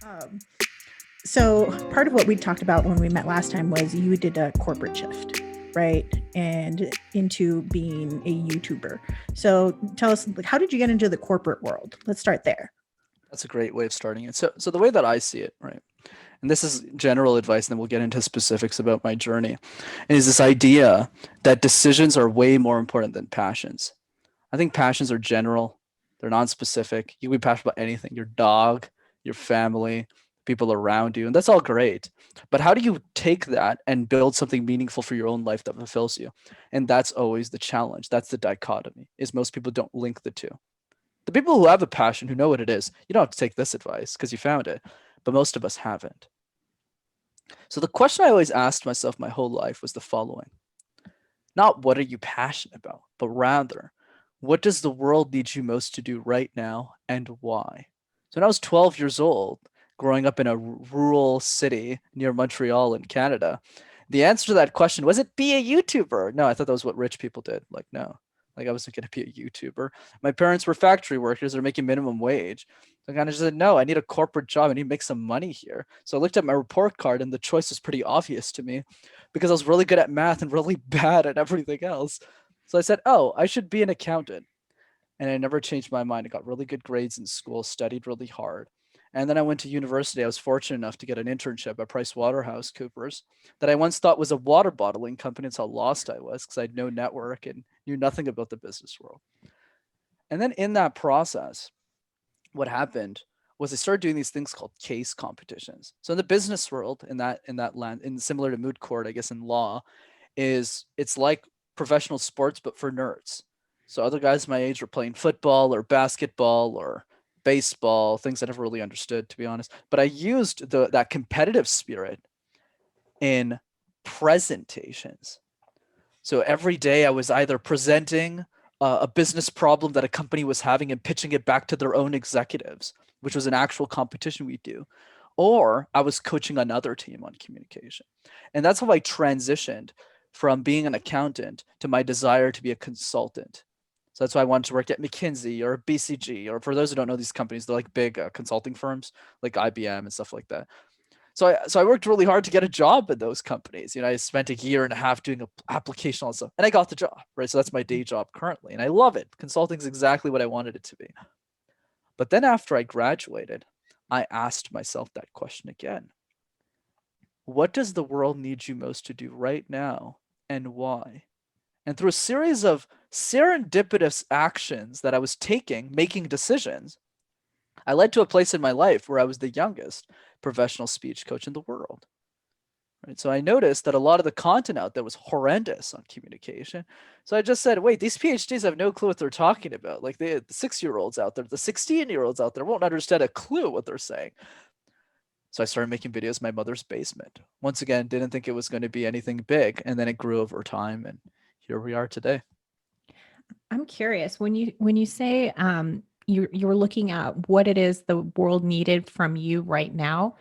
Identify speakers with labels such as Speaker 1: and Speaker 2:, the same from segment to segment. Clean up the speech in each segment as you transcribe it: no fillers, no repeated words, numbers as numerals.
Speaker 1: Um, so part of what we talked about when we met last time was you did a corporate shift, right? And into being a YouTuber. So tell us, like, how did you get into the corporate world? Let's start there.
Speaker 2: That's a great way of starting it. So the way that I see it, right, and this is general advice, and then we'll get into specifics about my journey, is this idea that decisions are way more important than passions. I think passions are general, they're non-specific. You can be passionate about anything, your dog, your family, people around you, and that's all great. But how do you take that and build something meaningful for your own life that fulfills you? And that's always the challenge. That's the dichotomy, is most people don't link the two. The people who have a passion, who know what it is, you don't have to take this advice because you found it, but most of us haven't. So the question I always asked myself my whole life was the following: not what are you passionate about, but rather, what does the world need you most to do right now and why? So when I was 12 years old, growing up in a rural city near Montreal in Canada, the answer to that question was it be a YouTuber? No, I thought that was what rich people did. Like, no, like I wasn't going to be a YouTuber. My parents were factory workers. They're making minimum wage. So I kind of just said, no, I need a corporate job. I need to make some money here. So I looked at my report card and the choice was pretty obvious to me because I was really good at math and really bad at everything else. So I said, oh, I should be an accountant. And I never changed my mind. I got really good grades in school, studied really hard. And then I went to university. I was fortunate enough to get an internship at PricewaterhouseCoopers that I once thought was a water bottling company. That's how lost I was because I had no network and knew nothing about the business world. And then in that process, what happened was I started doing these things called case competitions. So in the business world, in that land, in similar to moot court, I guess in law, is it's like professional sports but for nerds. So other guys my age were playing football or basketball or baseball, things I never really understood to be honest. But I used that competitive spirit in presentations. So every day I was either presenting a business problem that a company was having and pitching it back to their own executives, which was an actual competition we do, or I was coaching another team on communication. And that's how I transitioned from being an accountant to my desire to be a consultant. So that's why I wanted to work at McKinsey or BCG, or for those who don't know these companies, they're like big consulting firms like IBM and stuff like that. So I worked really hard to get a job in those companies. I spent a year and a half doing an application and stuff, and I got the job, right? So that's my day job currently, and I love it. Consulting is exactly what I wanted it to be. But then after I graduated, I asked myself that question again. What does the world need you most to do right now, and why? And through a series of serendipitous actions that I was taking, making decisions, I led to a place in my life where I was the youngest professional speech coach in the world. Right? So I noticed that a lot of the content out there was horrendous on communication. So I just said, wait, these PhDs have no clue what they're talking about. Like the 6-year-olds out there, the 16-year-olds out there won't understand a clue what they're saying. So I started making videos in my mother's basement. Once again, didn't think it was going to be anything big. And then it grew over time. And here we are today.
Speaker 3: I'm curious when you say you're looking at what it is the world needed from you right now.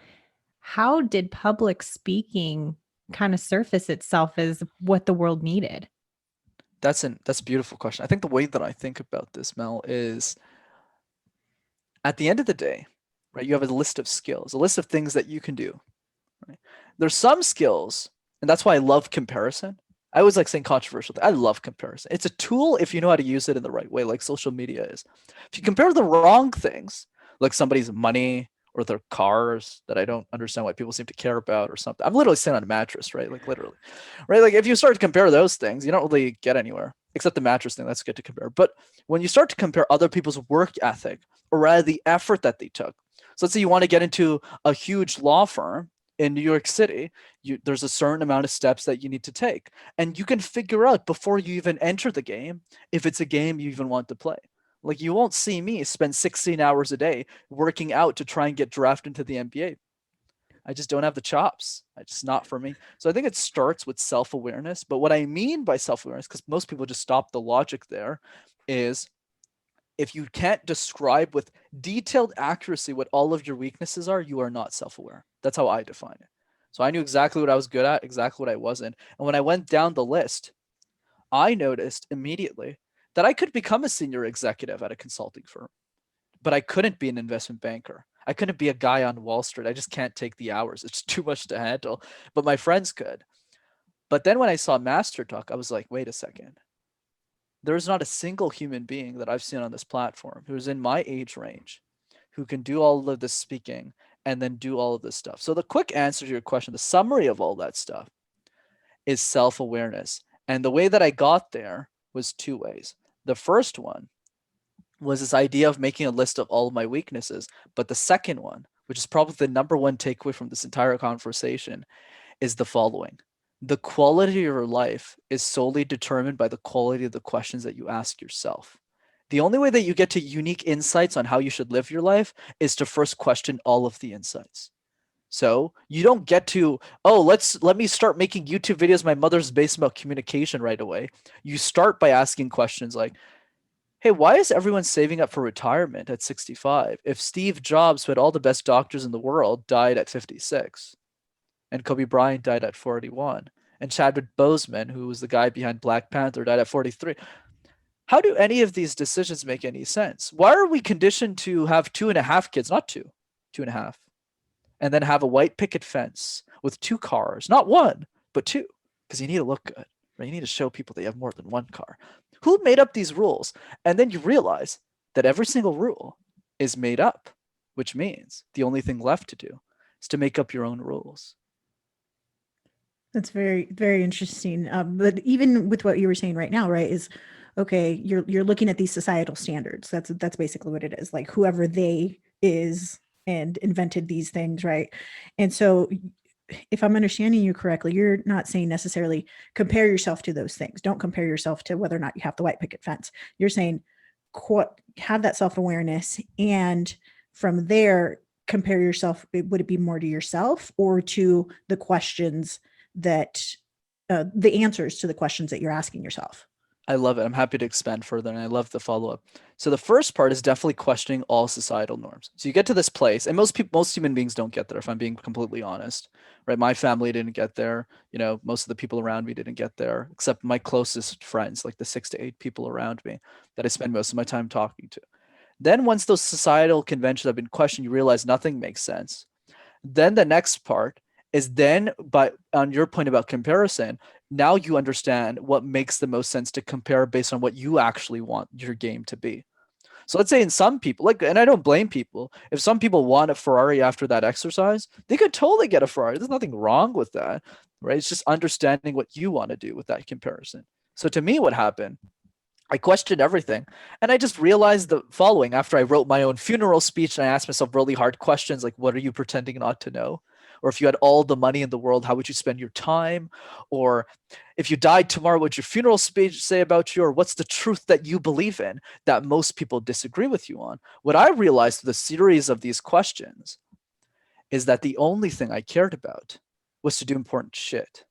Speaker 3: How did public speaking kind of surface itself as what the world needed?
Speaker 2: That's a beautiful question. I think the way that I think about this, Mel, is at the end of the day, right, you have a list of skills, a list of things that you can do. Right? There's some skills, and that's why I love comparison. I always like saying controversial. I love comparison. It's a tool if you know how to use it in the right way, like social media is. If you compare the wrong things, like somebody's money or their cars that I don't understand why people seem to care about or something. I'm literally sitting on a mattress, right? Like literally, right? Like if you start to compare those things, you don't really get anywhere except the mattress thing. That's good to compare. But when you start to compare other people's work ethic or rather the effort that they took, so let's say you want to get into a huge law firm in New York City, there's a certain amount of steps that you need to take. And you can figure out before you even enter the game if it's a game you even want to play. Like you won't see me spend 16 hours a day working out to try and get drafted into the NBA. I just don't have the chops. It's just not for me. So I think it starts with self-awareness. But what I mean by self-awareness, because most people just stop the logic there, is if you can't describe with detailed accuracy what all of your weaknesses are, you are not self-aware. That's how I define it. So I knew exactly what I was good at, exactly what I wasn't. And when I went down the list, I noticed immediately that I could become a senior executive at a consulting firm, but I couldn't be an investment banker. I couldn't be a guy on Wall Street. I just can't take the hours. It's too much to handle. But my friends could. But then when I saw MasterTalk, I was like, wait a second. There's not a single human being that I've seen on this platform who's in my age range who can do all of this speaking and then do all of this stuff. So the quick answer to your question, the summary of all that stuff is self-awareness. And the way that I got there was two ways. The first one was this idea of making a list of all of my weaknesses. But the second one, which is probably the number one takeaway from this entire conversation, is the following. The quality of your life is solely determined by the quality of the questions that you ask yourself. The only way that you get to unique insights on how you should live your life is to first question all of the insights. So you don't get to, oh, let me start making YouTube videos my mother's based about communication right away. You start by asking questions like, hey, why is everyone saving up for retirement at 65 if Steve Jobs, who had all the best doctors in the world, died at 56? And Kobe Bryant died at 41. And Chadwick Boseman, who was the guy behind Black Panther, died at 43. How do any of these decisions make any sense? Why are we conditioned to have 2.5 kids, not 2.5, and then have a white picket fence with 2 cars, not 1, but 2, because you need to look good, right? You need to show people that you have more than 1 car. Who made up these rules? And then you realize that every single rule is made up, which means the only thing left to do is to make up your own rules.
Speaker 1: That's very, very interesting. But even with what you were saying right now, right, is okay, you're looking at these societal standards. That's basically what it is. Like whoever they is and invented these things, right? And so if I'm understanding you correctly, you're not saying necessarily compare yourself to those things. Don't compare yourself to whether or not you have the white picket fence. You're saying have that self-awareness, and from there compare yourself. Would it be more to yourself or to the questions that the answers to the questions that you're asking yourself?
Speaker 2: I love it. I'm happy to expand further, and I love the follow-up. So the first part is definitely questioning all societal norms. So you get to this place, and most human beings don't get there, if I'm being completely honest, right? My family didn't get there. You know, most of the people around me didn't get there, except my closest friends, like the 6 to 8 people around me that I spend most of my time talking to. Then once those societal conventions have been questioned, you realize nothing makes sense. Then the next part is then, but on your point about comparison, now you understand what makes the most sense to compare based on what you actually want your game to be. So let's say in some people, like, and I don't blame people, if some people want a Ferrari after that exercise, they could totally get a Ferrari. There's nothing wrong with that, right? It's just understanding what you want to do with that comparison. So to me, what happened, I questioned everything. And I just realized the following after I wrote my own funeral speech and I asked myself really hard questions like, what are you pretending not to know? Or if you had all the money in the world, how would you spend your time? Or if you died tomorrow, what'd your funeral speech say about you? Or what's the truth that you believe in that most people disagree with you on? What I realized with a series of these questions is that the only thing I cared about was to do important shit,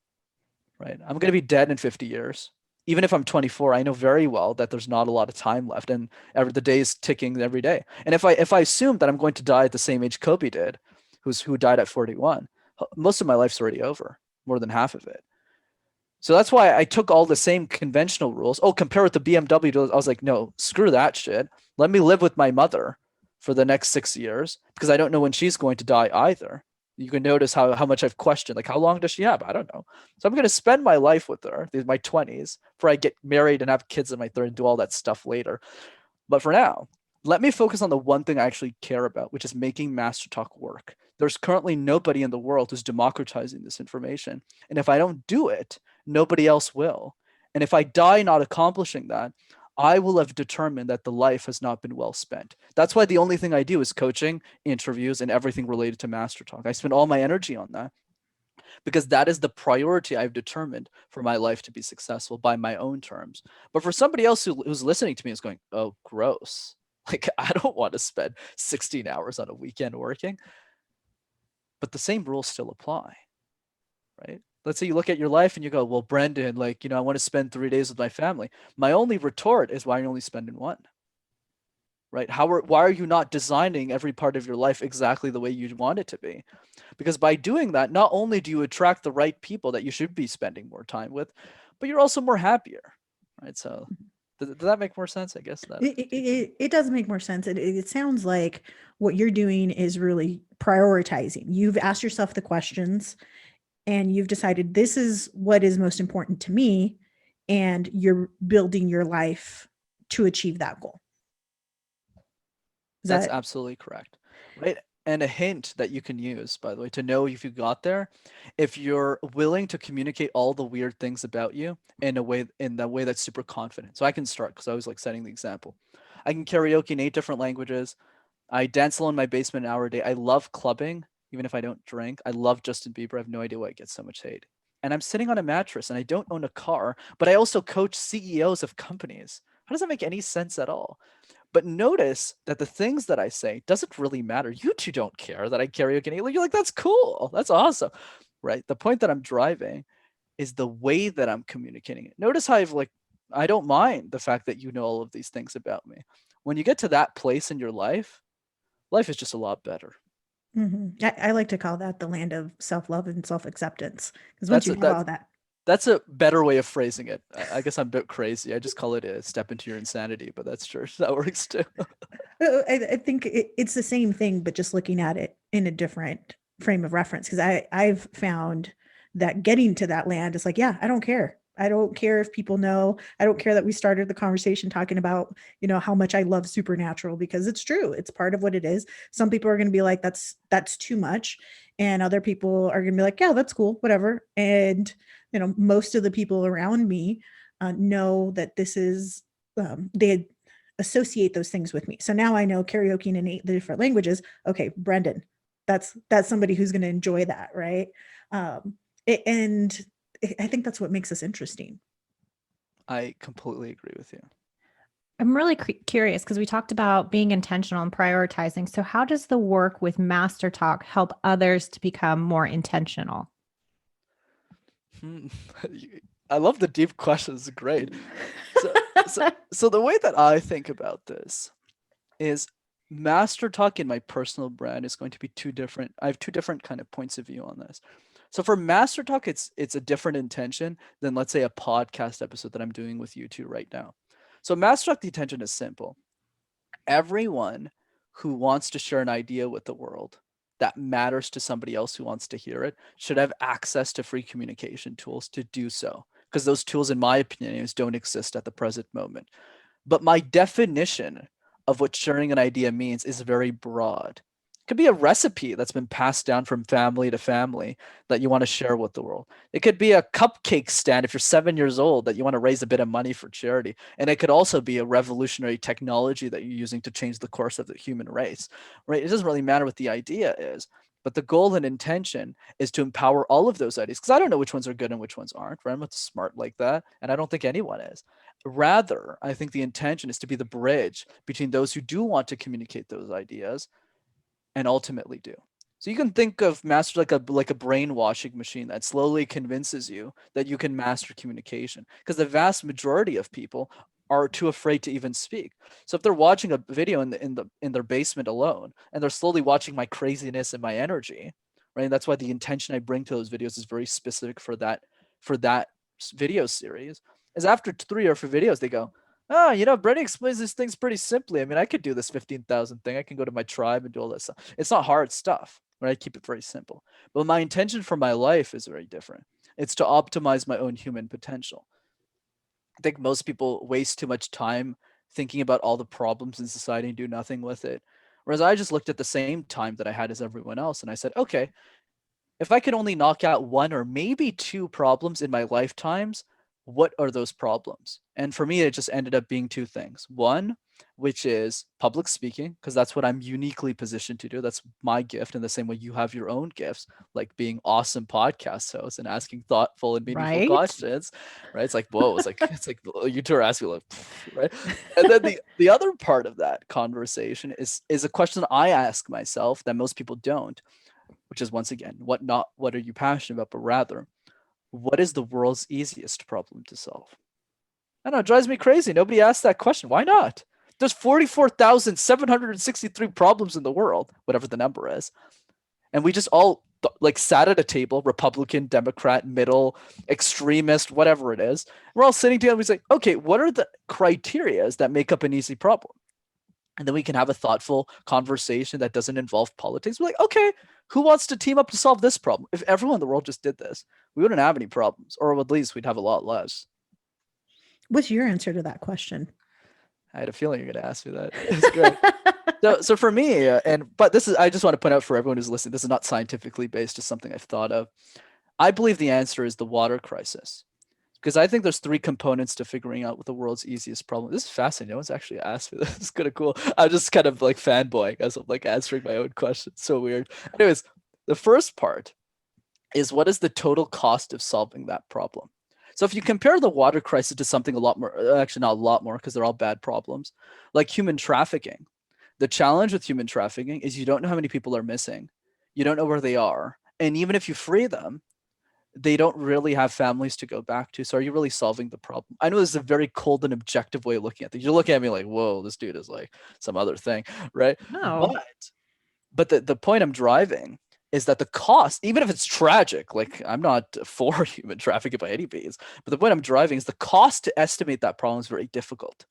Speaker 2: right? I'm going to be dead in 50 years. Even if I'm 24, I know very well that there's not a lot of time left, and the day is ticking every day. And if I assume that I'm going to die at the same age Kobe did, who died at 41, most of my life's already over, more than half of it. So that's why I took all the same conventional rules. Oh, compare it to BMW. I was like, no, screw that shit. Let me live with my mother for the next 6 years because I don't know when she's going to die either. You can notice how much I've questioned, like, how long does she have? I don't know. So I'm going to spend my life with her, my 20s, before I get married and have kids in my 30s and do all that stuff later. But for now, let me focus on the one thing I actually care about, which is making MasterTalk work. There's currently nobody in the world who's democratizing this information. And if I don't do it, nobody else will. And if I die not accomplishing that, I will have determined that the life has not been well spent. That's why the only thing I do is coaching, interviews, and everything related to MasterTalk. I spend all my energy on that because that is the priority I've determined for my life to be successful by my own terms. But for somebody else who's listening to me is going, oh, gross. Like, I don't want to spend 16 hours on a weekend working. But the same rules still apply, right? Let's say you look at your life and you go, well, Brenden, like, I want to spend 3 days with my family. My only retort is, why are you only spending 1? Right? Why are you not designing every part of your life exactly the way you want it to be? Because by doing that, not only do you attract the right people that you should be spending more time with, but you're also more happier, right? So Does that make more sense? I guess that
Speaker 1: It does make more sense. It sounds like what you're doing is really prioritizing. You've asked yourself the questions and you've decided this is what is most important to me, and you're building your life to achieve that goal.
Speaker 2: That's absolutely correct. Right. And a hint that you can use, by the way, to know if you got there, if you're willing to communicate all the weird things about you in the way that's super confident. So I can start because I was like setting the example. I can karaoke in 8 different languages. I dance alone in my basement an hour a day. I love clubbing, even if I don't drink. I love Justin Bieber. I have no idea why I get so much hate. And I'm sitting on a mattress and I don't own a car, but I also coach CEOs of companies. How does that make any sense at all? But notice that the things that I say doesn't really matter. You two don't care that I karaoke. You're like, that's cool. That's awesome. Right. The point that I'm driving is the way that I'm communicating it. Notice how I don't mind the fact that you know all of these things about me. When you get to that place in your life is just a lot better.
Speaker 1: Mm-hmm. I like to call that the land of self-love and self-acceptance. Because once you have all that.
Speaker 2: That's a better way of phrasing it. I guess I'm a bit crazy. I just call it a step into your insanity, but that's true. That works too.
Speaker 1: I think it's the same thing, but just looking at it in a different frame of reference. Because I've found that getting to that land is like, yeah, I don't care. I don't care if people know. I don't care that we started the conversation talking about, how much I love Supernatural, because it's true. It's part of what it is. Some people are going to be like, that's too much. And other people are going to be like, yeah, that's cool, whatever. And, most of the people around me know that this is, they associate those things with me. So now I know karaoke in 8 different languages. Okay, Brenden, that's somebody who's going to enjoy that, right? And I think that's what makes us interesting.
Speaker 2: I completely agree with you.
Speaker 3: I'm really curious because we talked about being intentional and prioritizing. So how does the work with MasterTalk help others to become more intentional?
Speaker 2: I love the deep questions. Great. So the way that I think about this is MasterTalk in my personal brand is going to be 2 different. I have 2 different kind of points of view on this. So for MasterTalk, it's a different intention than, let's say, a podcast episode that I'm doing with you two right now. So MasterTalk, the intention is simple. Everyone who wants to share an idea with the world that matters to somebody else who wants to hear it should have access to free communication tools to do so. Because those tools, in my opinion, don't exist at the present moment. But my definition of what sharing an idea means is very broad. It could be a recipe that's been passed down from family to family that you want to share with the world. It could be a cupcake stand if you're 7 years old that you want to raise a bit of money for charity. And it could also be a revolutionary technology that you're using to change the course of the human race, right? It doesn't really matter what the idea is, but the goal and intention is to empower all of those ideas, because I don't know which ones are good and which ones aren't, right? I'm not smart like that, and I don't think anyone is. Rather, I think the intention is to be the bridge between those who do want to communicate those ideas and ultimately do. So you can think of master like a brainwashing machine that slowly convinces you that you can master communication, because the vast majority of people are too afraid to even speak. So if they're watching a video in their basement alone and they're slowly watching my craziness and my energy, right? And that's why the intention I bring to those videos is very specific for that video series. Is after 3 or 4 videos they go, oh, Brenden explains these things pretty simply. I mean, I could do this 15,000 thing. I can go to my tribe and do all this stuff. It's not hard stuff, right? I keep it very simple. But my intention for my life is very different. It's to optimize my own human potential. I think most people waste too much time thinking about all the problems in society and do nothing with it. Whereas I just looked at the same time that I had as everyone else and I said, okay, if I could only knock out 1 or maybe 2 problems in my lifetimes, what are those problems? And for me, it just ended up being 2 things. 1, which is public speaking, because that's what I'm uniquely positioned to do. That's my gift. In the same way you have your own gifts, like being awesome podcast hosts and asking thoughtful and meaningful questions, right? It's like, whoa, it's like you two are asking, like, right? And then the other part of that conversation is a question I ask myself that most people don't, which is, once again, what are you passionate about, but rather, what is the world's easiest problem to solve? I don't know, it drives me crazy. Nobody asked that question. Why not? There's 44,763 problems in the world, whatever the number is. And we just all like sat at a table, Republican, Democrat, middle, extremist, whatever it is. We're all sitting together. We say, okay, what are the criterias that make up an easy problem? And then we can have a thoughtful conversation that doesn't involve politics. We're like, okay, who wants to team up to solve this problem? If everyone in the world just did this, we wouldn't have any problems, or at least we'd have a lot less.
Speaker 1: What's your answer to that question?
Speaker 2: I had a feeling you're going to ask me that. It's great. So for me, but this is, I just want to point out for everyone who's listening, this is not scientifically based, just something I've thought of. I believe the answer is the water crisis, because I think there's 3 components to figuring out what the world's easiest problem. This is fascinating. No one's actually asked me this. It's kind of cool. I'm just kind of like fanboying as I'm like answering my own question. So weird. Anyways, the first part is, what is the total cost of solving that problem? So if you compare the water crisis to something a lot more, actually not a lot more, because they're all bad problems, like human trafficking. The challenge with human trafficking is you don't know how many people are missing. You don't know where they are. And even if you free them, they don't really have families to go back to. So are you really solving the problem? I know this is a very cold and objective way of looking at things. You're looking at me like, whoa, this dude is like some other thing, right?
Speaker 3: No.
Speaker 2: But the point I'm driving is that the cost, even if it's tragic, like I'm not for human trafficking by any means, but the point I'm driving is the cost to estimate that problem is very difficult.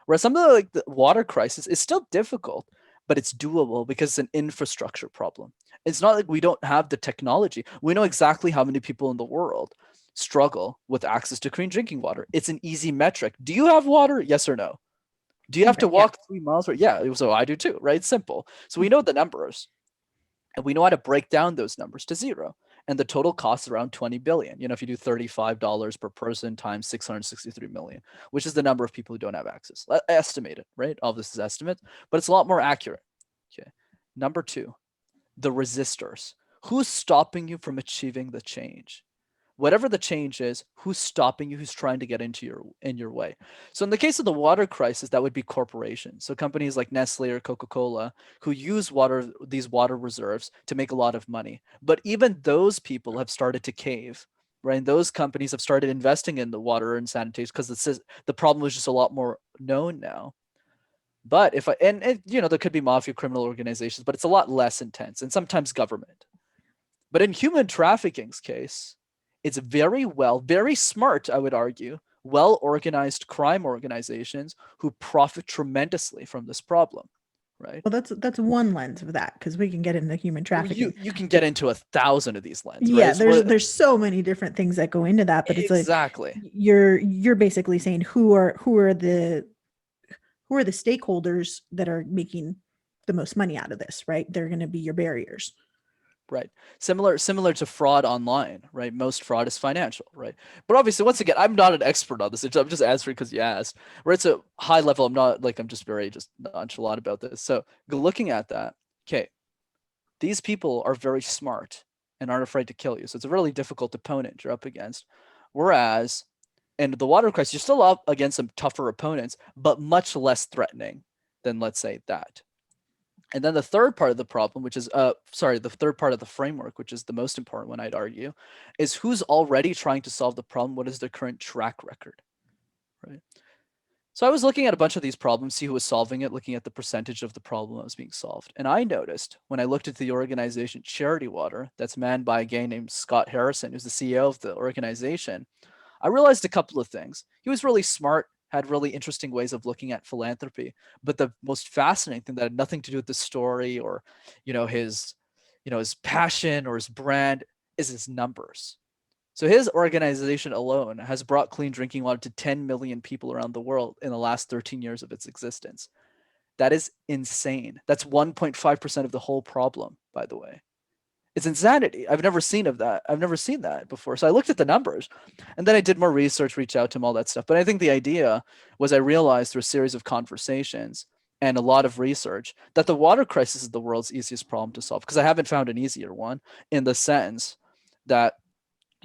Speaker 2: Whereas something like the water crisis is still difficult, but it's doable because it's an infrastructure problem. It's not like we don't have the technology. We know exactly how many people in the world struggle with access to clean drinking water. It's an easy metric. Do you have water? Yes or no? Do you have to walk 3 miles? Yeah, so I do too, right? It's simple. So we know the numbers, and we know how to break down those numbers to zero. And the total cost is around 20 billion. You know, if you do $35 per person times 663 million, which is the number of people who don't have access. Estimate it, right? All this is estimates, but it's a lot more accurate. Okay. Number 2, the resistors. Who's stopping you from achieving the change? Whatever the change is, who's stopping you, who's trying to get in your way? So in the case of the water crisis, that would be corporations. So companies like Nestle or Coca-Cola who use these water reserves to make a lot of money. But even those people have started to cave, right? And those companies have started investing in the water and sanitation because the problem is just a lot more known now. But there could be mafia criminal organizations, but it's a lot less intense, and sometimes government. But in human trafficking's case, it's very smart, I would argue, well-organized crime organizations who profit tremendously from this problem, right?
Speaker 1: Well, that's one lens of that, because we can get into human trafficking.
Speaker 2: You can get into 1,000 of these lenses,
Speaker 1: Yeah,
Speaker 2: right?
Speaker 1: there's so many different things that go into that, but it's
Speaker 2: exactly.
Speaker 1: Like you're basically saying who are the stakeholders that are making the most money out of this, right? They're going to be your barriers.
Speaker 2: Right. Similar to fraud online, right? Most fraud is financial, right? But obviously, once again, I'm not an expert on this. I'm just answering because you asked. Where it's a high level, I'm just very nonchalant about this. So looking at that, okay, these people are very smart and aren't afraid to kill you. So it's a really difficult opponent you're up against. Whereas in the water crisis, you're still up against some tougher opponents, but much less threatening than, let's say, that. And then the third part of the problem, which is, the third part of the framework, which is the most important one, I'd argue, is who's already trying to solve the problem. What is their current track record, right? So I was looking at a bunch of these problems, see who was solving it, looking at the percentage of the problem that was being solved. And I noticed when I looked at the organization Charity Water, that's manned by a guy named Scott Harrison, who's the CEO of the organization, I realized a couple of things. He was really smart, had really interesting ways of looking at philanthropy. But the most fascinating thing that had nothing to do with the story or, his passion or his brand is his numbers. So his organization alone has brought clean drinking water to 10 million people around the world in the last 13 years of its existence. That is insane. That's 1.5% of the whole problem, by the way. It's insanity. I've never seen that before. So I looked at the numbers and then I did more research, reach out to him, all that stuff. But I think the idea was I realized through a series of conversations and a lot of research that the water crisis is the world's easiest problem to solve, because I haven't found an easier one, in the sense that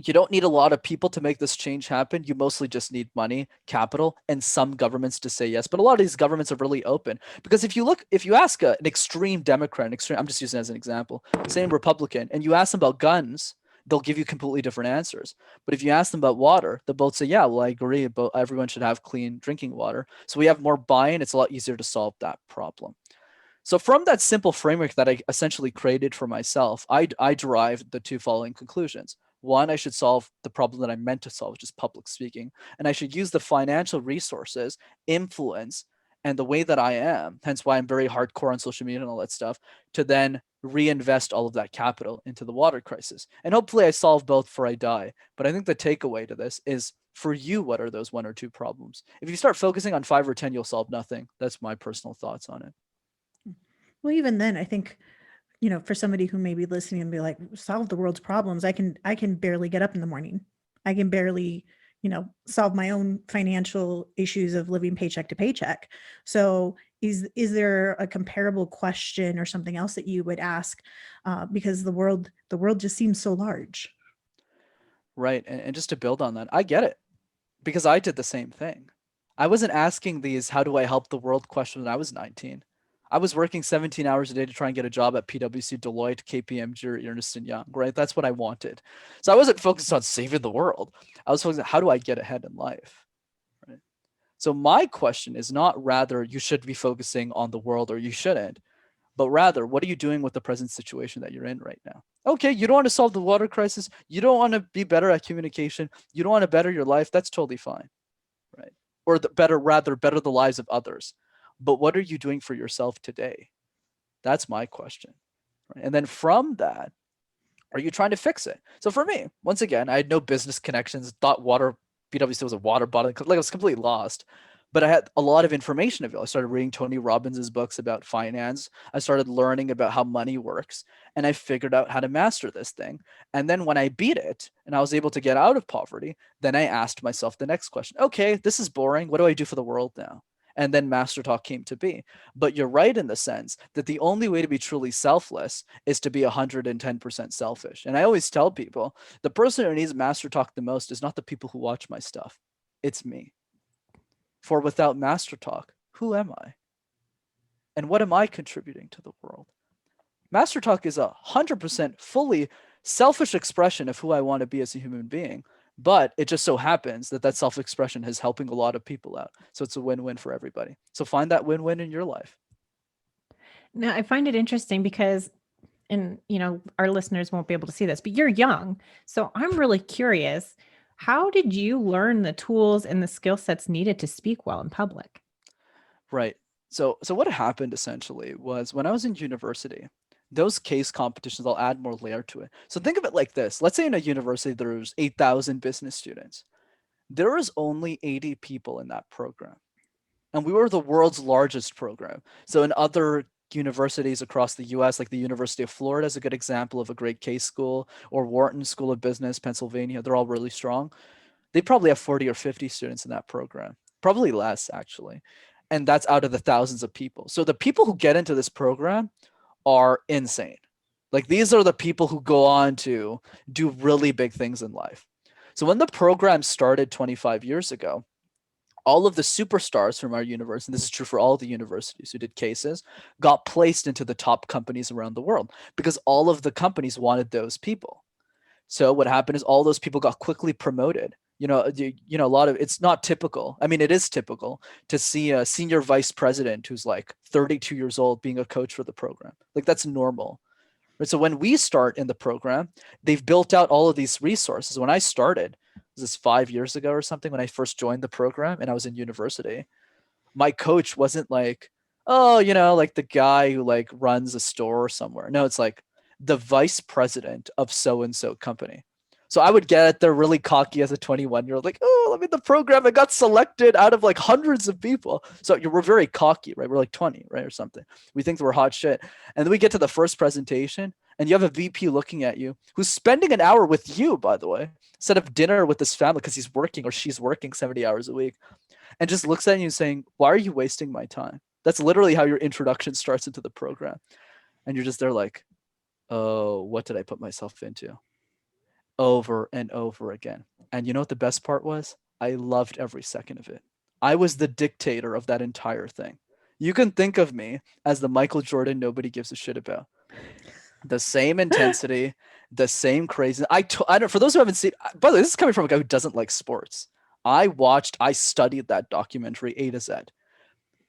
Speaker 2: you don't need a lot of people to make this change happen. You mostly just need money, capital, and some governments to say yes. But a lot of these governments are really open, because if you ask an extreme Democrat, I'm just using it as an example, same Republican, and you ask them about guns, they'll give you completely different answers. But if you ask them about water, they'll both say, yeah, well, I agree, but everyone should have clean drinking water. So we have more buy-in. It's a lot easier to solve that problem. So from that simple framework that I essentially created for myself, I derived the two following conclusions. One, I should solve the problem that I'm meant to solve, which is public speaking. And I should use the financial resources, influence, and the way that I am, hence why I'm very hardcore on social media and all that stuff, to then reinvest all of that capital into the water crisis. And hopefully I solve both before I die. But I think the takeaway to this is, for you, what are those one or two problems? If you start focusing on 5 or 10, you'll solve nothing. That's my personal thoughts on it.
Speaker 1: Well, even then, I think, you know, for somebody who may be listening and be like, solve the world's problems, I can barely get up in the morning. I can barely, you know, solve my own financial issues of living paycheck to paycheck. So is there a comparable question or something else that you would ask? Because the world just seems so large.
Speaker 2: Right. And just to build on that, I get it, because I did the same thing. I wasn't asking these how do I help the world question when I was 19. I was working 17 hours a day to try and get a job at PwC, Deloitte, KPMG, or Ernst & Young, right? That's what I wanted. So I wasn't focused on saving the world. I was focused on how do I get ahead in life, right? So my question is not rather you should be focusing on the world or you shouldn't, but rather, what are you doing with the present situation that you're in right now? Okay, you don't want to solve the water crisis. You don't want to be better at communication. You don't want to better your life. That's totally fine, right? Or better the lives of others. But what are you doing for yourself today? That's my question. Right? And then from that, are you trying to fix it? So for me, once again, I had no business connections, thought PwC was a water bottle, like I was completely lost. But I had a lot of information available. I started reading Tony Robbins' books about finance. I started learning about how money works, and I figured out how to master this thing. And then when I beat it and I was able to get out of poverty, then I asked myself the next question. Okay, this is boring. What do I do for the world now? And then MasterTalk came to be. But you're right in the sense that the only way to be truly selfless is to be 110% selfish. And I always tell people, the person who needs MasterTalk the most is not the people who watch my stuff. It's me. For without MasterTalk, who am I? And what am I contributing to the world? MasterTalk is 100% fully selfish expression of who I want to be as a human being. But it just so happens that self-expression is helping a lot of people out. So it's a win-win for everybody. So find that win-win in your life.
Speaker 3: Now, I find it interesting because, and you know, our listeners won't be able to see this, but you're young. So I'm really curious, how did you learn the tools and the skill sets needed to speak well in public?
Speaker 2: Right. So what happened essentially was when I was in university, those case competitions, I'll add more layer to it. So think of it like this. Let's say in a university, there's 8,000 business students. There was only 80 people in that program. And we were the world's largest program. So in other universities across the US, like the University of Florida is a good example of a great case school, or Wharton School of Business, Pennsylvania, they're all really strong. They probably have 40 or 50 students in that program, probably less actually. And that's out of the thousands of people. So the people who get into this program are insane. Like these are the people who go on to do really big things in life. So when the program started 25 years ago, all of the superstars from our university, and this is true for all the universities who did cases, got placed into the top companies around the world because all of the companies wanted those people. So what happened is all those people got quickly promoted. A lot of, it's not typical. I mean, it is typical to see a senior vice president who's like 32 years old being a coach for the program. Like that's normal. Right? So when we start in the program, they've built out all of these resources. When I started, was this 5 years ago or something, when I first joined the program and I was in university, my coach wasn't like, oh, like the guy who like runs a store somewhere. No, it's like the vice president of so-and-so company. So I would get there really cocky as a 21-year-old, like, oh, I'm in the program. I got selected out of like hundreds of people. So we're very cocky, right? We're like 20, right? Or something. We think that we're hot shit. And then we get to the first presentation and you have a VP looking at you who's spending an hour with you, by the way, instead of dinner with his family because he's working or she's working 70 hours a week, and just looks at you saying, why are you wasting my time? That's literally how your introduction starts into the program. And you're just there like, oh, what did I put myself into? Over and over again. And you know what the best part was? I loved every second of it. I was the dictator of that entire thing. You can think of me as the Michael Jordan nobody gives a shit about. The same intensity, the same crazy. I don't, for those who haven't seen, by the way, this is coming from a guy who doesn't like sports. I studied that documentary A to Z,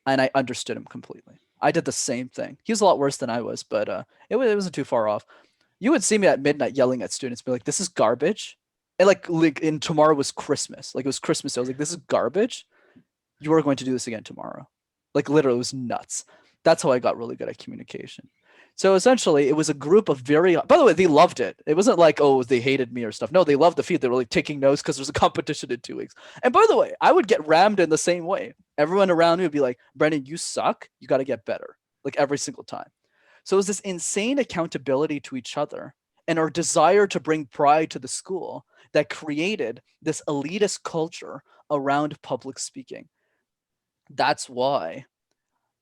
Speaker 2: and I understood him completely. I did the same thing. He was a lot worse than I was, but it wasn't too far off. You would see me at midnight yelling at students, be like, "This is garbage," and and tomorrow was Christmas. Like it was Christmas. I was like, "This is garbage. You are going to do this again tomorrow." Like literally, it was nuts. That's how I got really good at communication. So essentially, it was a group of by the way, they loved it. It wasn't like, oh, they hated me or stuff. No, they loved the feed. They were like taking notes because there's a competition in 2 weeks. And by the way, I would get rammed in the same way. Everyone around me would be like, Brenden, you suck. You got to get better. Like every single time. So it was this insane accountability to each other and our desire to bring pride to the school that created this elitist culture around public speaking. That's why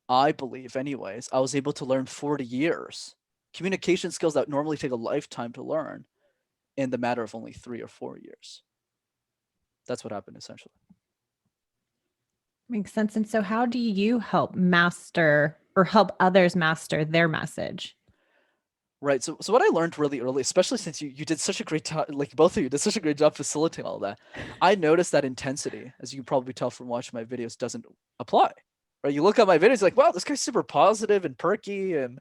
Speaker 2: I believe, anyways, I was able to learn 40 years. Communication skills that normally take a lifetime to learn in the matter of only 3 or 4 years. That's what happened, essentially.
Speaker 3: Makes sense. And so how do you help master or help others master their message?
Speaker 2: Right. So what I learned really early, especially since you did such a great job, like both of you did such a great job facilitating all that, I noticed that intensity, as you can probably tell from watching my videos, doesn't apply. Right? You look at my videos like, wow, this guy's super positive and perky and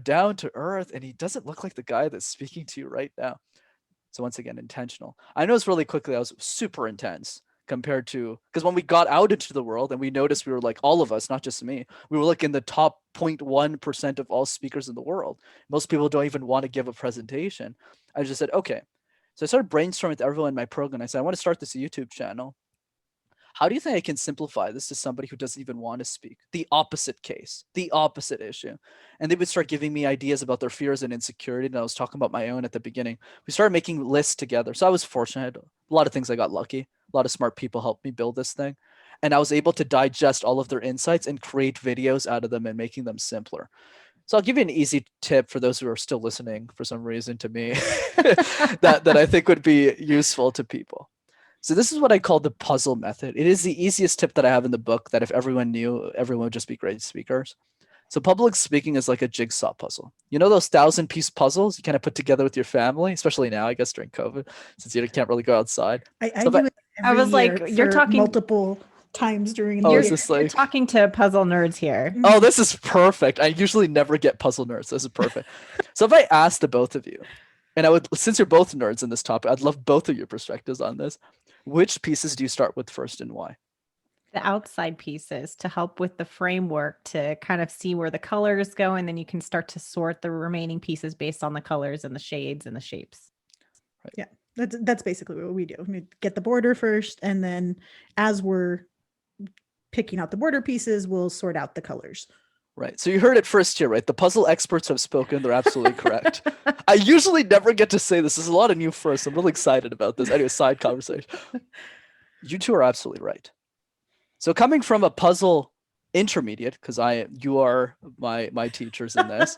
Speaker 2: down to earth, and he doesn't look like the guy that's speaking to you right now. So once again, intentional. I noticed really quickly I was super intense compared to, because when we got out into the world and we noticed we were like, all of us, not just me, we were like in the top 0.1% of all speakers in the world. Most people don't even want to give a presentation. I just said, okay. So I started brainstorming with everyone in my program. I said, I want to start this YouTube channel. How do you think I can simplify this to somebody who doesn't even want to speak? The opposite case, the opposite issue. And they would start giving me ideas about their fears and insecurity. And I was talking about my own at the beginning. We started making lists together. So I was fortunate. A lot of things I got lucky. A lot of smart people helped me build this thing. And I was able to digest all of their insights and create videos out of them and making them simpler. So I'll give you an easy tip for those who are still listening for some reason to me that I think would be useful to people. So this is what I call the puzzle method. It is the easiest tip that I have in the book that if everyone knew, everyone would just be great speakers. So public speaking is like a jigsaw puzzle. You know those 1,000-piece puzzles you kind of put together with your family, especially now, I guess, during COVID, since you can't really go outside.
Speaker 1: I do it
Speaker 3: I was like, you're talking
Speaker 1: multiple times during
Speaker 2: Oh,
Speaker 1: the
Speaker 2: is
Speaker 1: year.
Speaker 2: this like...
Speaker 3: You're talking to puzzle nerds here.
Speaker 2: Oh, this is perfect. I usually never get puzzle nerds. This is perfect. So if I asked the both of you, and I would, since you're both nerds in this topic, I'd love both of your perspectives on this. Which pieces do you start with first and why?
Speaker 3: The outside pieces to help with the framework to kind of see where the colors go. And then you can start to sort the remaining pieces based on the colors and the shades and the shapes.
Speaker 2: Right.
Speaker 1: Yeah, that's basically what we do. We get the border first, and then as we're picking out the border pieces, we'll sort out the colors.
Speaker 2: Right. So you heard it first here, right? The puzzle experts have spoken. They're absolutely correct. I usually never get to say this. There's a lot of new firsts. I'm really excited about this. Anyway, side conversation. You two are absolutely right. So coming from a puzzle intermediate, because you are my teachers in this,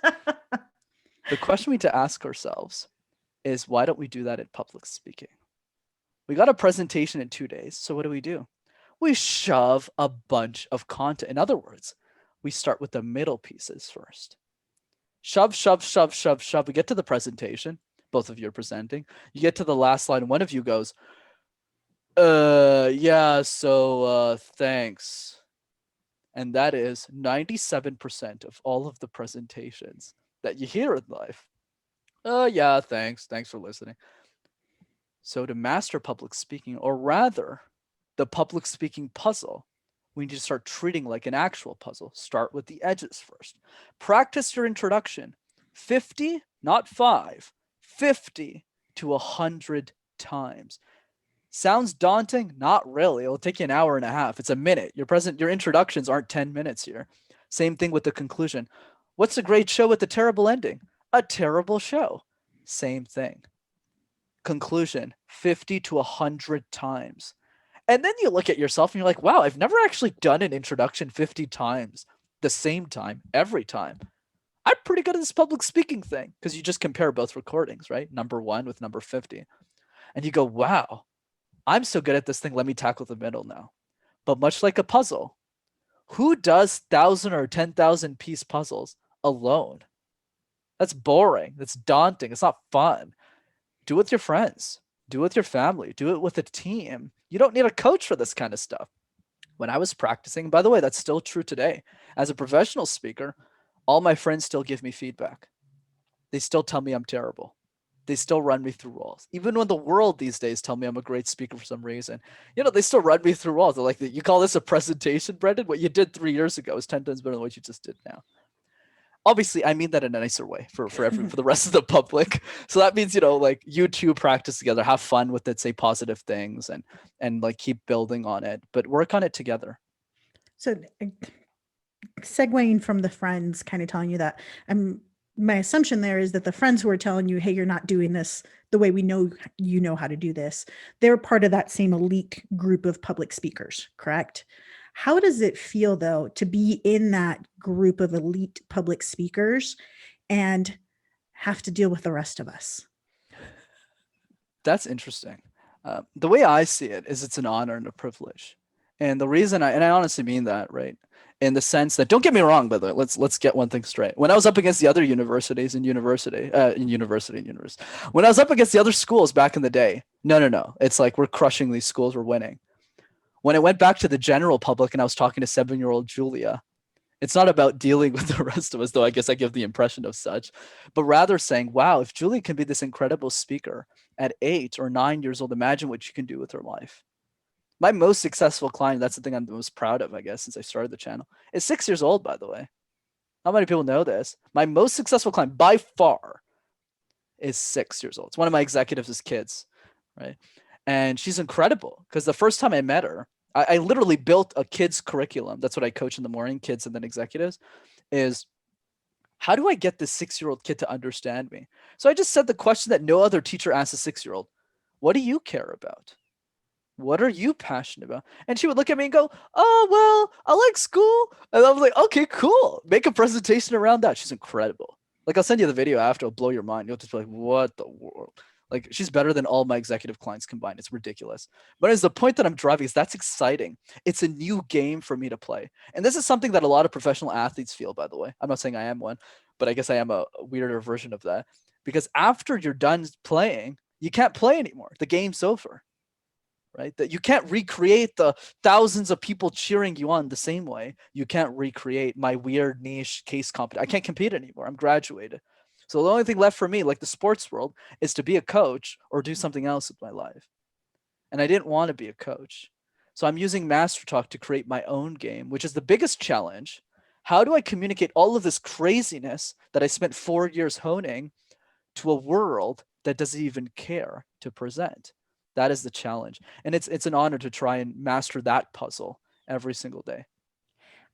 Speaker 2: the question we need to ask ourselves is, why don't we do that in public speaking? We got a presentation in 2 days. So what do? We shove a bunch of content. In other words, we start with the middle pieces first. Shove, shove, shove, shove, shove. We get to the presentation. Both of you are presenting. You get to the last line. One of you goes, yeah, so thanks. And that is 97% of all of the presentations that you hear in life. Yeah, thanks. Thanks for listening. So to master public speaking, or rather the public speaking puzzle, we need to start treating like an actual puzzle. Start with the edges first. Practice your introduction 50, not 5, 50 to 100 times. Sounds daunting? Not really. It'll take you an hour and a half. It's a minute. Your introductions aren't 10 minutes here. Same thing with the conclusion. What's a great show with a terrible ending? A terrible show. Same thing. Conclusion 50 to 100 times. And then you look at yourself and you're like, wow, I've never actually done an introduction 50 times, the same time, every time. I'm pretty good at this public speaking thing, because you just compare both recordings, right? Number 1 with number 50. And you go, wow, I'm so good at this thing. Let me tackle the middle now. But much like a puzzle, who does 1,000 or 10,000 piece puzzles alone? That's boring. That's daunting. It's not fun. Do it with your friends. Do it with your family. Do it with a team. You don't need a coach for this kind of stuff. When I was practicing, by the way, that's still true today. As a professional speaker, all my friends still give me feedback. They still tell me I'm terrible. They still run me through walls. Even when the world these days tell me I'm a great speaker for some reason, they still run me through walls. They're like, you call this a presentation, Brenden? What you did 3 years ago is 10 times better than what you just did now. Obviously, I mean that in a nicer way for the rest of the public. So that means, like, you two practice together, have fun with it, say positive things, and like keep building on it, but work on it together.
Speaker 1: So segueing from the friends kind of telling you that, my assumption there is that the friends who are telling you, hey, you're not doing this the way we know you know how to do this, they're part of that same elite group of public speakers, correct? How does it feel, though, to be in that group of elite public speakers and have to deal with the rest of us?
Speaker 2: That's interesting. The way I see it is it's an honor and a privilege. And the reason I honestly mean that, right? In the sense that, don't get me wrong, by the way, let's get one thing straight. When I was up against the other universities when I was up against the other schools back in the day, no. It's like we're crushing these schools, we're winning. When it went back to the general public and I was talking to 7-year-old Julia, it's not about dealing with the rest of us, though I guess I give the impression of such, but rather saying, wow, if Julia can be this incredible speaker at 8 or 9 years old, imagine what she can do with her life. My most successful client, that's the thing I'm the most proud of, I guess, since I started the channel, is 6 years old, by the way. Not many people know this. My most successful client by far is 6 years old. It's one of my executives' kids, right? And she's incredible because the first time I met her, I literally built a kids curriculum. That's what I coach in the morning, kids and then executives, is how do I get this 6-year-old kid to understand me? So I just said the question that no other teacher asks a 6-year-old. What do you care about? What are you passionate about? And she would look at me and go, oh, well, I like school. And I was like, okay, cool. Make a presentation around that. She's incredible. Like, I'll send you the video after. It'll blow your mind. You'll just be like, what the world? Like, she's better than all my executive clients combined. It's ridiculous. But it's the point that I'm driving is that's exciting. It's a new game for me to play. And this is something that a lot of professional athletes feel, by the way. I'm not saying I am one, but I guess I am a weirder version of that. Because after you're done playing, you can't play anymore. The game's over. Right? That you can't recreate the thousands of people cheering you on the same way. You can't recreate my weird niche case competition. I can't compete anymore. I'm graduated. So the only thing left for me, like the sports world, is to be a coach or do something else with my life. And I didn't want to be a coach. So I'm using MasterTalk to create my own game, which is the biggest challenge. How do I communicate all of this craziness that I spent 4 years honing to a world that doesn't even care to present? That is the challenge. And it's an honor to try and master that puzzle every single day.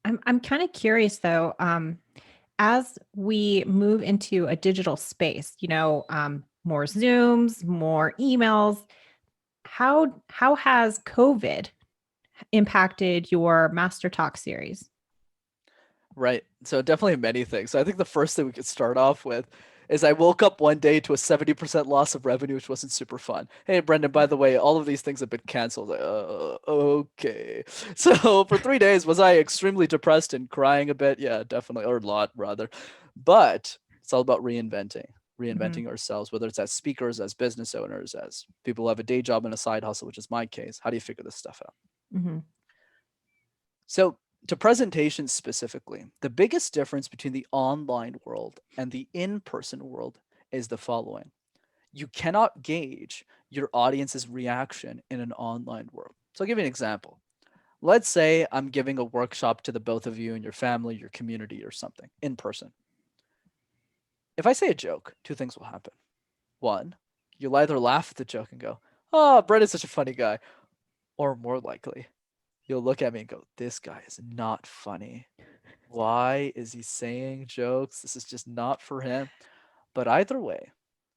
Speaker 3: I'm kind of curious though, as we move into a digital space, more Zooms, more emails, how has COVID impacted your Master Talk series?
Speaker 2: Right. So definitely many things. So I think the first thing we could start off with is I woke up one day to a 70% loss of revenue, which wasn't super fun. Hey, Brenden, by the way, all of these things have been canceled. Okay. So for 3 days, was I extremely depressed and crying a bit? Yeah, definitely, or a lot rather. But it's all about reinventing ourselves, whether it's as speakers, as business owners, as people who have a day job and a side hustle, which is my case. How do you figure this stuff out?
Speaker 3: Mm-hmm.
Speaker 2: So to presentations specifically, the biggest difference between the online world and the in-person world is the following. You cannot gauge your audience's reaction in an online world. So I'll give you an example. Let's say I'm giving a workshop to the both of you and your family, your community, or something in person. If I say a joke, 2 things will happen. 1, you'll either laugh at the joke and go, oh, Brendan's such a funny guy. Or more likely, you'll look at me and go, this guy is not funny. Why is he saying jokes? This is just not for him. But either way,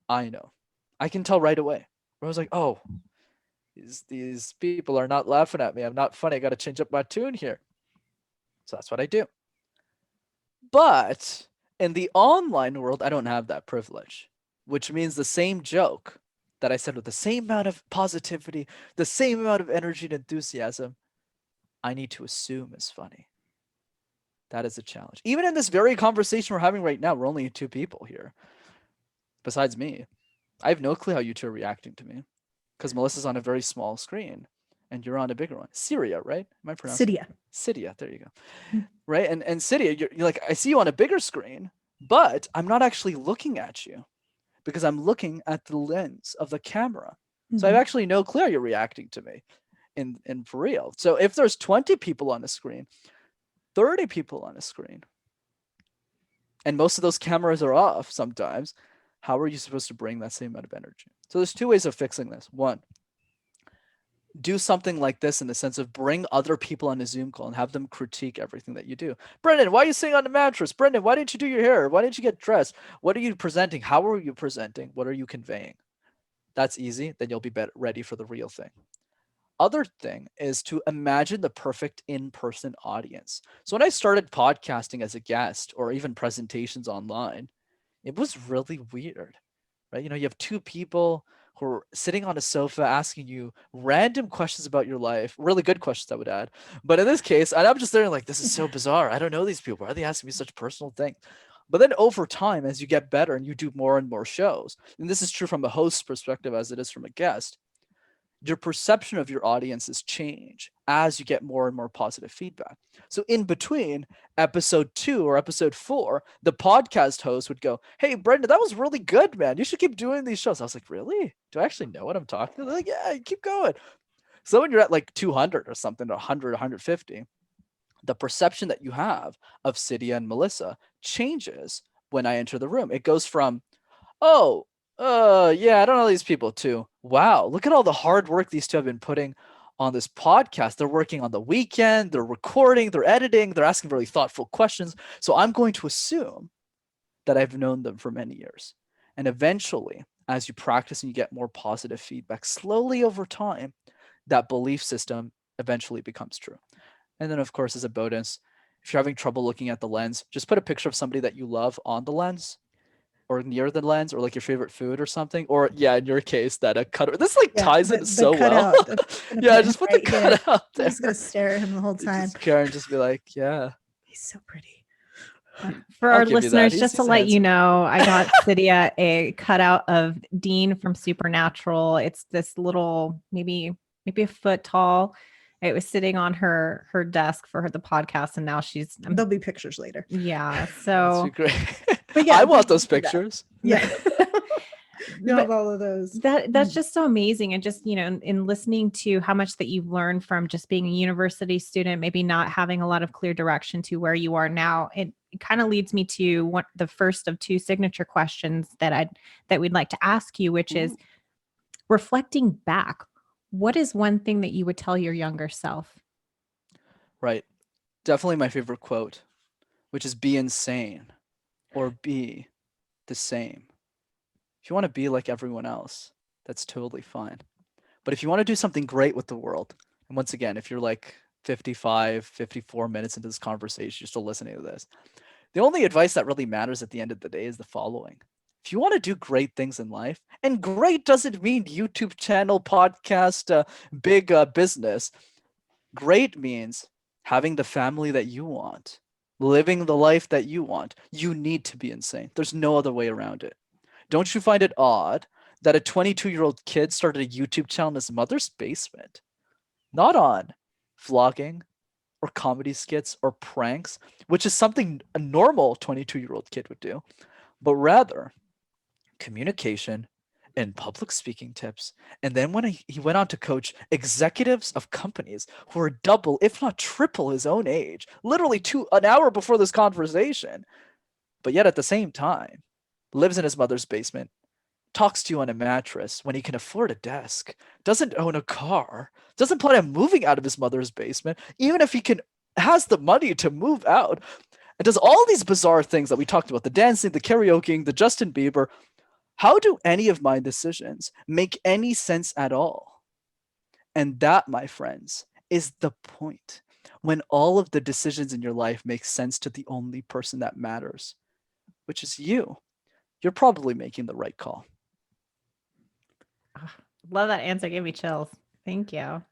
Speaker 2: I know. I can tell right away. I was like, oh, these people are not laughing at me. I'm not funny. I got to change up my tune here. So that's what I do. But in the online world, I don't have that privilege, which means the same joke that I said with the same amount of positivity, the same amount of energy and enthusiasm, I need to assume is funny. That is a challenge. Even in this very conversation we're having right now, we're only 2 people here. Besides me, I have no clue how you 2 are reacting to me because Melissa's on a very small screen. and you're on a bigger one. Cydia, right? Am I pronouncing
Speaker 1: Cydia.
Speaker 2: Cydia, there you go.
Speaker 1: Mm.
Speaker 2: Right? And Cydia, you're like, I see you on a bigger screen, but I'm not actually looking at you because I'm looking at the lens of the camera. So I have
Speaker 1: Mhm.
Speaker 2: actually no clue you're reacting to me in for real. So if there's 20 people on a screen, 30 people on a screen, and most of those cameras are off sometimes, how are you supposed to bring that same amount of energy? So there's two ways of fixing this. One, do something like this in the sense of bring other people on a Zoom call and have them critique everything that you do. Brenden, why are you sitting on the mattress? Brenden, why didn't you do your hair? Why didn't you get dressed? What are you presenting? How are you presenting? What are you conveying? That's easy. Then you'll be ready for the real thing. Other thing is to imagine the perfect in-person audience. So when I started podcasting as a guest or even presentations online, it was really weird, right? You have two people who are sitting on a sofa asking you random questions about your life, really good questions, I would add. But in this case, and I'm just there like, this is so bizarre. I don't know these people. Why are they asking me such personal things? But then over time, as you get better and you do more and more shows, and this is true from a host's perspective as it is from a guest, your perception of your audiences change as you get more and more positive feedback. So in between episode 2 or episode 4, the podcast host would go, "Hey, Brenden, that was really good, man. You should keep doing these shows." I was like, "Really? Do I actually know what I'm talking about?" They're like, "Yeah, keep going." So when you're at like 200 or something, or 100, 150, the perception that you have of Cydia and Melissa changes when I enter the room. It goes from, "Oh, yeah, I don't know these people too. Wow, look at all the hard work these two have been putting on this podcast. They're working on the weekend, they're recording, they're editing, they're asking really thoughtful questions. So I'm going to assume that I've known them for many years." And eventually, as you practice and you get more positive feedback, slowly over time, that belief system eventually becomes true. And then, of course, as a bonus, if you're having trouble looking at the lens, just put a picture of somebody that you love on the lens or near the lens, or like your favorite food or something, or yeah, in your case, that a cutout. This like
Speaker 1: Yeah,
Speaker 2: ties
Speaker 1: the
Speaker 2: it so well.
Speaker 1: cutout. I'm gonna
Speaker 2: Yeah,
Speaker 1: put him
Speaker 2: just put
Speaker 1: right
Speaker 2: the
Speaker 1: here.
Speaker 2: cutout
Speaker 1: I'm just gonna
Speaker 2: there.
Speaker 1: stare at him the whole time.
Speaker 2: Just care and just be like, yeah,
Speaker 1: He's so pretty.
Speaker 3: For
Speaker 2: I'll
Speaker 3: our
Speaker 2: give you that.
Speaker 3: listeners, just to
Speaker 2: He's
Speaker 3: let you
Speaker 2: handsome.
Speaker 3: know, I got Cydia a cutout of Dean from Supernatural. It's this little, maybe a foot tall. It was sitting on her desk for the podcast, and now she's
Speaker 1: There'll be pictures later.
Speaker 3: yeah.
Speaker 2: That's
Speaker 3: So,
Speaker 2: great.
Speaker 1: But yeah,
Speaker 2: I want
Speaker 1: thank
Speaker 2: those
Speaker 1: you for that.
Speaker 2: pictures.
Speaker 1: Yeah. You
Speaker 3: But
Speaker 1: have all of those.
Speaker 3: that's just so amazing. And just, in listening to how much that you've learned from just being a university student, maybe not having a lot of clear direction to where you are now, it kind of leads me to the first of 2 signature questions that we'd like to ask you, which is,
Speaker 2: Ooh.
Speaker 3: reflecting back, what is one thing that you would tell your younger self?
Speaker 2: Right. Definitely my favorite quote, which is be insane or be the same. If you want to be like everyone else, that's totally fine. But if you want to do something great with the world, and once again, if you're like 55, 54 minutes into this conversation, you're still listening to this, the only advice that really matters at the end of the day is the following. If you want to do great things in life, and great doesn't mean YouTube channel, podcast, big business. Great means having the family that you want, living the life that you want. You need to be insane. There's no other way around it. Don't you find it odd that a 22-year-old kid started a YouTube channel in his mother's basement? Not on vlogging or comedy skits or pranks, which is something a normal 22-year-old kid would do, but rather communication and public speaking tips. And then when he went on to coach executives of companies who are double, if not triple his own age, literally an hour before this conversation, but yet at the same time, lives in his mother's basement, talks to you on a mattress when he can afford a desk, doesn't own a car, doesn't plan on moving out of his mother's basement, even if he has the money to move out, and does all these bizarre things that we talked about, the dancing, the karaoke, the Justin Bieber. How do any of my decisions make any sense at all? And that, my friends, is the point. When all of the decisions in your life make sense to the only person that matters, which is you, you're probably making the right call.
Speaker 3: Love that answer. Give me chills. Thank you.
Speaker 2: I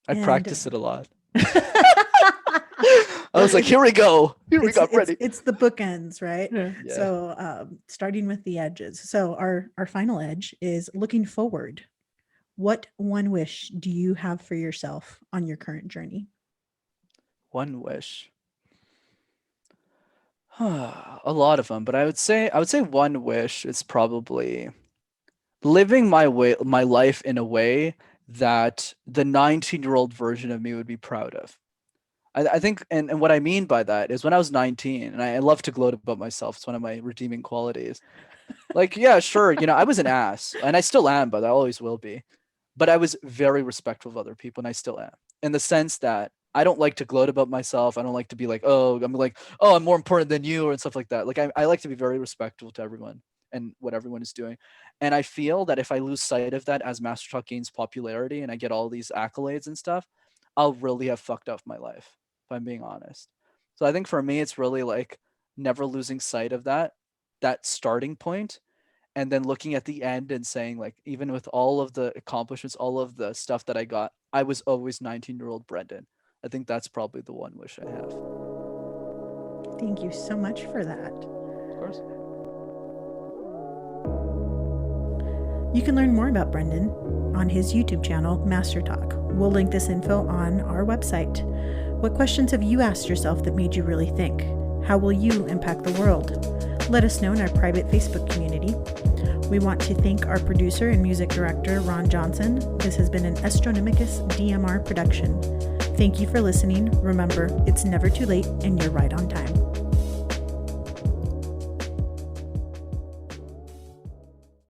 Speaker 1: And-
Speaker 2: practiced it a lot. I was like, here we go. Here we go. I'm ready.
Speaker 1: It's the bookends, right?
Speaker 2: Yeah.
Speaker 1: So starting with the edges. So our final edge is looking forward. What one wish do you have for yourself on your current journey?
Speaker 2: One wish. A lot of them, but I would say one wish is probably living my life in a way that the 19-year-old version of me would be proud of. I think, and what I mean by that is when I was 19, and I love to gloat about myself. It's one of my redeeming qualities. Like, yeah, sure, I was an ass, and I still am, but I always will be. But I was very respectful of other people, and I still am, in the sense that I don't like to gloat about myself. I don't like to be like, oh, I'm more important than you, and stuff like that. Like, I like to be very respectful to everyone and what everyone is doing. And I feel that if I lose sight of that as MasterTalk gains popularity and I get all these accolades and stuff, I'll really have fucked up my life, if I'm being honest. So I think for me, it's really like never losing sight of that starting point, and then looking at the end and saying, like, even with all of the accomplishments, all of the stuff that I got, I was always 19-year-old Brenden. I think that's probably the one wish I have.
Speaker 1: Thank you so much for that.
Speaker 2: Of course.
Speaker 1: You can learn more about Brenden on his YouTube channel, MasterTalk. We'll link this info on our website. What questions have you asked yourself that made you really think? How will you impact the world? Let us know in our private Facebook community. We want to thank our producer and music director, Ron Johnson. This has been an Astronomicus DMR production. Thank you for listening. Remember, it's never too late and you're right on time.